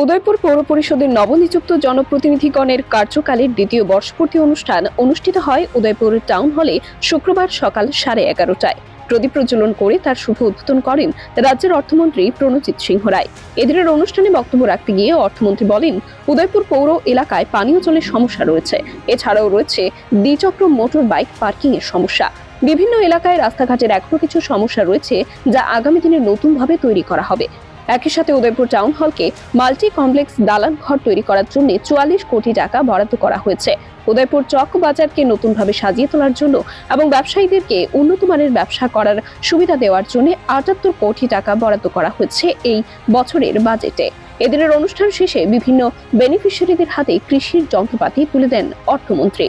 উদয়পুর পৌর পরিষদের নবনিযুক্ত জনপ্রতিনিধিগণের কার্যকালের দ্বিতীয় বর্ষপূর্তি অনুষ্ঠান অনুষ্ঠিত হয় উদয়পুর টাউন হলে শুক্রবার সকাল 11:30টায়। প্রদীপ প্রজ্বলন করে তার শুভ উদ্বোধন করেন রাজ্যের অর্থমন্ত্রী প্রণজিৎ সিংহ রায়। এদিনের অনুষ্ঠানে বক্তব্য রাখতে গিয়ে অর্থমন্ত্রী বলেন, উদয়পুর পৌর এলাকায় পানীয় জলের সমস্যা রয়েছে। এছাড়াও রয়েছে দ্বিচক্র মোটর বাইক পার্কিং এর সমস্যা। বিভিন্ন এলাকায় রাস্তাঘাটের এখনো কিছু সমস্যা রয়েছে, যা আগামী দিনে নতুনভাবে তৈরি করা হবে। একই সাথে উদয়পুর টাউন হলকে মাল্টি কমপ্লেক্স দালান ঘর তৈরি করার জন্য 44 কোটি টাকা বরাদ্দ করা হয়েছে। উদয়পুর চক বাজারকে নতুনভাবে সাজিয়ে তোলার জন্য এবং ব্যবসায়ীদেরকে উন্নত মানের ব্যবসা করার সুবিধা দেওয়ার জন্য 78 কোটি টাকা বরাদ্দ করা হয়েছে এই বছরের বাজেটে। এদিনের অনুষ্ঠান শেষে বিভিন্ন বেনিফিশিয়ারিদের হাতে কৃষির যন্ত্রপাতি তুলে দেন অর্থমন্ত্রী।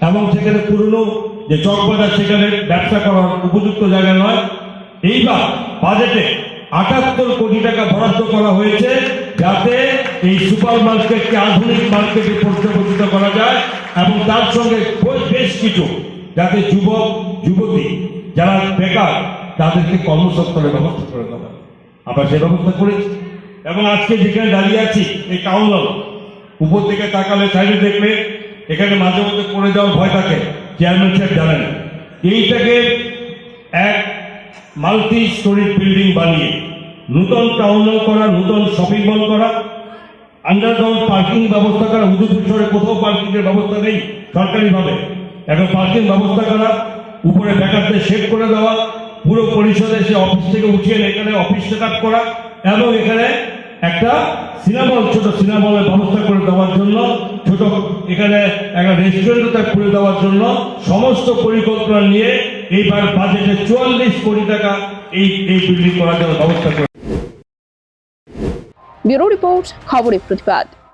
এবং সেখানে পুরনো যে চক বাজার সেখানে ব্যবসা করার উপযুক্ত জায়গা নয়। এইবার বাজেটে 78 কোটি টাকা বরাদ্দ করা হয়েছে, যাতে এই সুপার মার্কেটকে আধুনিক মার্কেটে পরিবর্তিত করা যায় এবং তার সঙ্গে বেশ কিছু যাতে যুবক যুবতী যারা বেকার তাদেরকে কর্মসংস্থানের ব্যবস্থা করে দেওয়া। আমরা সে ব্যবস্থা করেছি এবং আজকে যেখানে দাঁড়িয়ে আছি এই টাউন হল, উপর থেকে তাকালে সাইডে দেখলে এখানে মাঝে মধ্যে পড়ে যাওয়ার ভয় থাকে। চেয়ারম্যান সাহেব জানেন, এইটাকে এক মাল্টি স্টোরি বিল্ডিং বানিয়ে নতুন টাউন হল করা, নতুন শপিং মল করা, আন্ডারগ্রাউন্ড পার্কিং ব্যবস্থা করা। উদয়পুর শহরে কোথাও পার্কিং এর ব্যবস্থা নেই সরকারিভাবে, এখন পার্কিং ব্যবস্থা করা, উপরে বেকারদের সেট করে দেওয়া, পুরো পরিষদে সে অফিস থেকে উঠিয়ে এখানে অফিস সেট আপ করা এবং এখানে একটা সিনেমা হল, ছোট সিনেমা হলের ব্যবস্থা করে দেওয়ার জন্য, ছোট এখানে একটা রেস্টুরেন্টও খুলে দেওয়ার জন্য সমস্ত পরিকল্পনা নিয়ে এইবার বাজেটে 44 কোটি টাকা এই বিল্ডিং করার জন্য ব্যবস্থা করে। ব্যুরো রিপোর্ট, খবরের প্রতিবাদ।